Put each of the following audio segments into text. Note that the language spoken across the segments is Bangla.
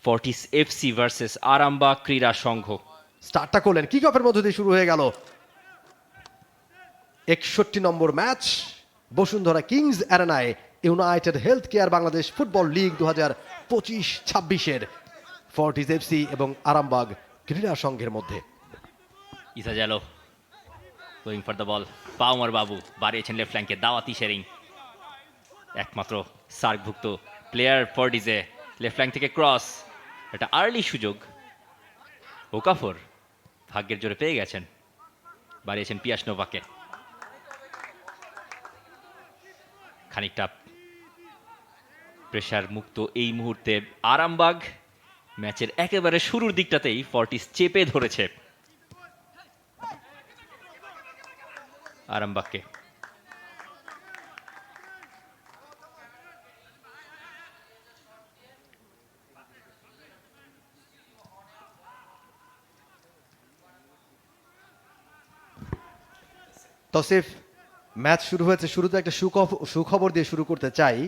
ফর্টিস এফসি ভার্সেস আরামবাগ ক্রীড়া সংঘ। স্টার্টটা করলেন, কিক অফের মধ্য দিয়ে শুরু হয়ে গেল 61 নম্বর ম্যাচ বসুন্ধরা কিংস অ্যারেনায় United Health Care Bangladesh football league 2025-26-এর ফর্টিস এফসি এবং আরামবাগ ক্রীড়া সংঘের মধ্যে। Issa Jalo going for the ball, পাওমার বাবু বাড়িয়েছেন লেফট ফ্ল্যাঙ্কে, দাওয়াতি শেরিং একমাত্র সার্কভুক্ত প্লেয়ার ফর্টিসে, লেফট ফ্ল্যাঙ্ক থেকে ক্রস, এটা আর্লি সুযোগ। ওকাফর ভাগ্যের জোরে পেয়ে গেছেন, বাড়িয়েছেন পিয়াস নোভাকে, খানিকটা প্রেশার মুক্ত এই মুহূর্তে আরামবাগ। ম্যাচের একেবারে শুরুর দিকটাতেই ফর্টিস চেপে ধরেছে আরামবাগকে। তসিফ, ম্যাচ শুরু হয়েছে, শুরুতে একটা সুখবর দিয়ে শুরু করতে চাই,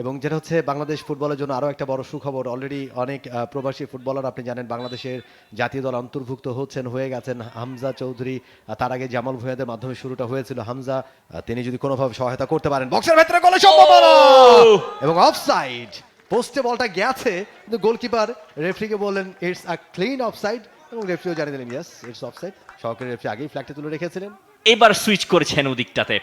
এবং যেটা হচ্ছে বাংলাদেশ ফুটবলের জন্য আরও একটা বড় সুখবর। অলরেডি অনেক প্রবাসী ফুটবলার আপনি জানেন বাংলাদেশের জাতীয় দল অন্তর্ভুক্ত হয়ে গেছেন। হামজা চৌধুরী, তার আগে জামাল ভুঁইয়াদের মাধ্যমে শুরুটা হয়েছিল। হামজা তিনি যদি কোনোভাবে সহায়তা করতে পারেন, বক্সের ভেতরে গোলের সম্ভাবনা এবং অফসাইড। পোস্টে বলটা গেছে, কিন্তু গোলকিপার রেফারিকে বললেন ইটস আ ক্লিন অফসাইড, এবং রেফারিও জানিয়ে দিলেন ইয়েস ইটস অফসাইড। সহকারী রেফারি আগেই ফ্ল্যাগটি তুলে রেখেছিলেন। এবার সুইচ করেছেন ওদিকটাতে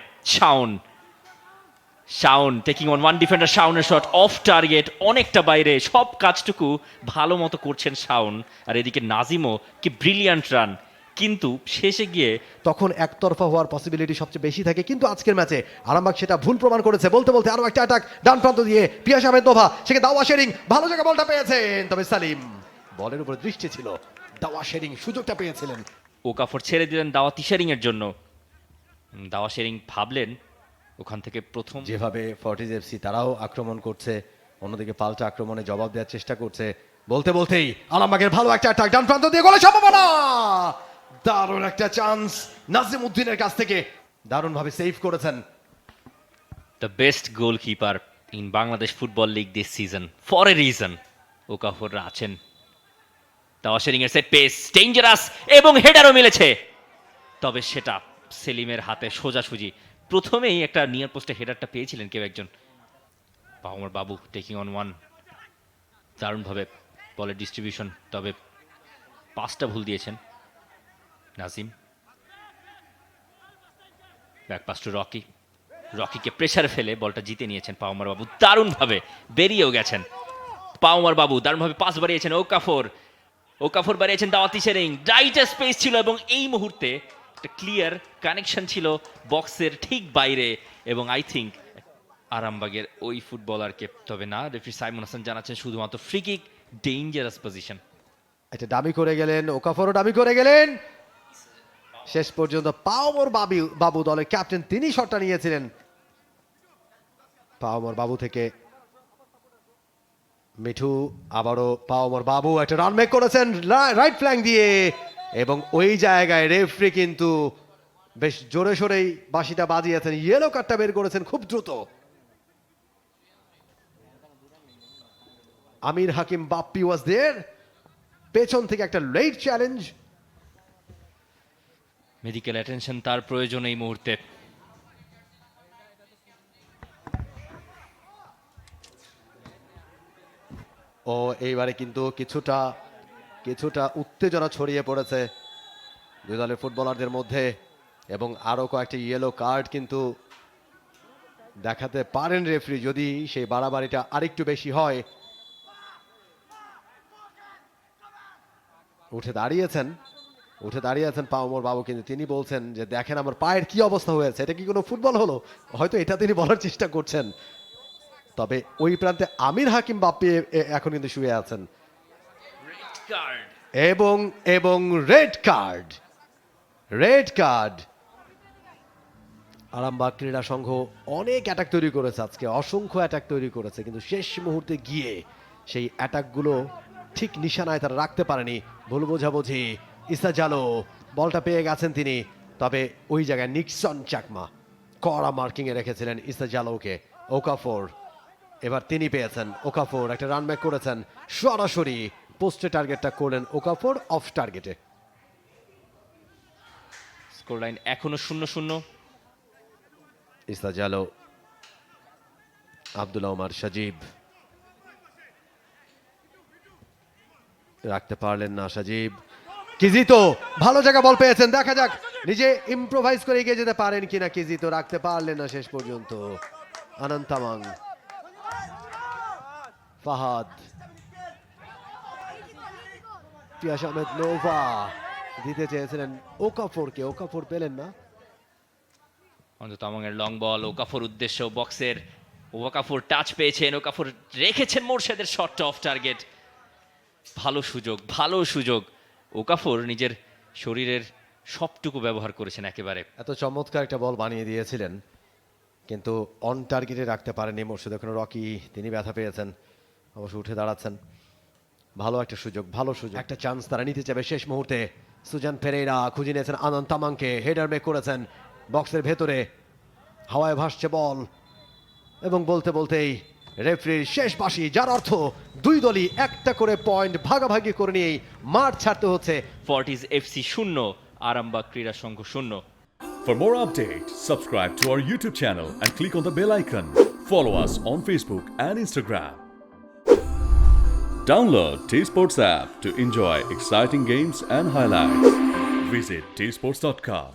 Shaon taking on one defender, শাওনের শট অফ টার্গেট, অনেকটা বাইরে, সব কাজটুকু ভালো মতো করছেন শাওন। আর এদিকে নাজিমও কি ব্রিলিয়ান্ট রান, কিন্তু শেষে গিয়ে তখন একতরফা হওয়ার পসিবিলিটি সবচেয়ে বেশি থাকে, কিন্তু আজকের ম্যাচে আরামবাগ সেটা ভুল প্রমাণ করেছে। বলতে বলতে আরো একটা অ্যাটাক ডান প্রান্ত দিয়ে পিয়াস আহমেদ নোভা, সেখানে দাওয়া শেরিং ভালো জায়গায় বলটা পেয়েছেন, তবে সালিম বলের উপর দৃষ্টি ছিল, দাওয়া শেরিং সুযোগটা পেয়েছিলেন। ওকাফর ছেড়ে দিলেন দাওয়াতি শেরিং এর জন্য। দাওয়া শেরিং ভাবলেন ওখান থেকে প্রথম, যেভাবে ফর্টিস এফসি তারাও আক্রমণ করছে, অন্যদিকে পাল্টা আক্রমণে জবাব দেওয়ার চেষ্টা করছে। বলতে বলতেই আরামবাগের ভালো একটা অ্যাটাক ডান প্রান্ত দিয়ে গোলের সম্ভাবনা, দারুণ একটা চান্স নাজিম উদ্দিনের কাছ থেকে, দারুণ ভাবে সেভ করেছেন। The best goalkeeper in Bangladesh football league this season for a reason. ওকাফররা আছেন, দাওয়া শেরিং এর সেট পেস ডেঞ্জারাস এবং হেডারও মিলেছে, তবে সেটা সেলিমের হাতে সোজাসুজি। প্রথমেই একটা নিয়ার পোস্টে হেডারটা পেয়েছিলেন কেউ একজন, পাওমার বাবু টেকিং অন ওয়ান, দারুণভাবে বলের ডিস্ট্রিবিউশন, তবে পাসটা ভুল দিয়েছেন নাজিম। ব্যাক পাস টু রকিকে প্রেসারে ফেলে বলটা জিতে নিয়েছেন পাওমার বাবু, দারুণভাবে বেরিয়েও গেছেন পাওমার বাবু, দারুণভাবে পাস বাড়িয়েছেন ওকাফর বাড়িয়েছেন দাওয়াতি শেরিং, রাইট স্পেস ছিল এবং এই মুহূর্তে একটা ক্লিয়ার কানেকশন ছিল বক্সের ঠিক বাইরে, এবং আই থিঙ্ক আরামবাগের ওই ফুটবলারকে, তবে না, রেফারি সাইমন হাসান জানাচ্ছেন শুধুমাত্র ফ্রি কিক, ডেঞ্জারাস পজিশন। এটা ডামি করে গেলেন, ওকাফরও ডামি করে গেলেন, শেষ পর্যন্ত পাওমর বাবু দলের ক্যাপ্টেন তিনি শটটা নিয়েছিলেন। পাওমর বাবু থেকে মিঠু, আবারও পাওমর বাবু একটা রান মেক করেছেন রাইট ফ্ল্যাঙ্ক দিয়ে, এবং ওই জায়গায় রেফারি কিন্তু বেশ জোরে সোরেই বাঁশিটা বাজিয়েছেন, ইয়েলো কার্ডটা বের করেছেন খুব দ্রুত। আমির হাকিম বাপ্পি ওয়াজ দেয়ার, পেছন থেকে একটা লেট চ্যালেঞ্জ, মেডিকেল অ্যাটেনশন তার প্রয়োজন এই মুহূর্তে। ও এইবারে কিন্তু কিছুটা উত্তেজনা ছড়িয়ে পড়েছে দুই দলের ফুটবলারদের মধ্যে, এবং আরো কয়েকটি ইয়েলো কার্ড কিন্তু দেখাতে পারেন রেফারি যদি সেই বাড়াবাড়িটা আরেকটু বেশি হয়। উঠে দাঁড়িয়েছেন পাওমর বাবু, কিন্তু তিনি বলছেন যে দেখেন আমার পায়ের কি অবস্থা হয়েছে, এটা কি কোনো ফুটবল হলো, হয়তো এটা তিনি বলার চেষ্টা করছেন। তবে ওই প্রান্তে আমির হাকিম বাপ্পি এখন কিন্তু শুয়ে আছেন, এবং রেড কার্ড। আরামবাগ ক্রীড়া সংঘ অনেক অ্যাটাক তৈরি করেছে আজকে, অসংখ্য অ্যাটাক তৈরি করেছে, কিন্তু শেষ মুহূর্তে গিয়ে সেই অ্যাটাকগুলো ঠিক নিশানায় তারা রাখতে পারেনি। ভুল বোঝাবুঝি, ইসা জালো বলটা পেয়ে গেছেন তিনি, তবে ওই জায়গায় নিক্সন চাকমা কড়া মার্কিংয়ে রেখেছিলেন ইসা জালোকে। ওকাফর এবার তিনি পেয়েছেন ওকাফোর, একটা রান ব্যাক করেছেন সরাসরি পোস্টে, টার্গেটটা করলেন ওকাফোর অফ টার্গেটে। স্কোর লাইন এখনো 0-0। ইস্তাজ আলো, আব্দুল ওমর সাজিব, রাখতে পারলেন না সাজিব। কিজিতো ভালো জায়গা বল পেয়েছেন, দেখা যাক নিজে ইম্প্রোভাইজ করে এগিয়ে যেতে পারেন কিনা। কিজিতো রাখতে পারলেন না শেষ পর্যন্ত। আনন্দ তামাং, ফাহাদ, পিয়াস আহমেদ নোভা দিতে চেয়েছিলেন ওকাফোরকে, ওকাফোর পেলেন না। অন্তত তামাংয়ের লং বল ওকাফোর উদ্দেশ্য বক্সের, ওকাফোর টাচ পেয়েছেন, ওকাফোর রেখেছেন মোরশেদের শটটা অফ টার্গেট। ভালো সুযোগ, ভালো সুযোগ। ওকাফোর নিজের শরীরের সবটুকু ব্যবহার করেছেন একেবারে। এত চমৎকার একটা বল বানিয়ে দিয়েছিলেন, কিন্তু অন টার্গেটে রাখতে পারেনি মোর্শেদ। ওখানে রকি, তিনি ব্যথা পেয়েছেন, অবশ্য উঠে দাঁড়াচ্ছেন। ভালো একটা সুযোগ, ভালো সুযোগ, একটা চান্স তারা নিতে চাবে শেষ মুহূর্তে। সুজান পেরেরা খুঁজে নিয়েছেন আনন্দ তামাংকে, হেডার মেক করেছেন বক্সের ভেতরে, হাওয়ায় ভাসছে বল, এবং বলতে বলতেই রেফারির শেষ বাঁশি, যার অর্থ দুই দলই একটা করে পয়েন্ট ভাগাভাগি করে নিয়েই মাঠ ছাড়তে হচ্ছে। ফর্টিজ এফসি 0, আরামবাগ ক্রীড়া সংঘ 0। For more updates, subscribe to our YouTube channel and click on the bell icon. Follow us on Facebook and Instagram. Download T-Sports app to enjoy exciting games and highlights. Visit tsports.com.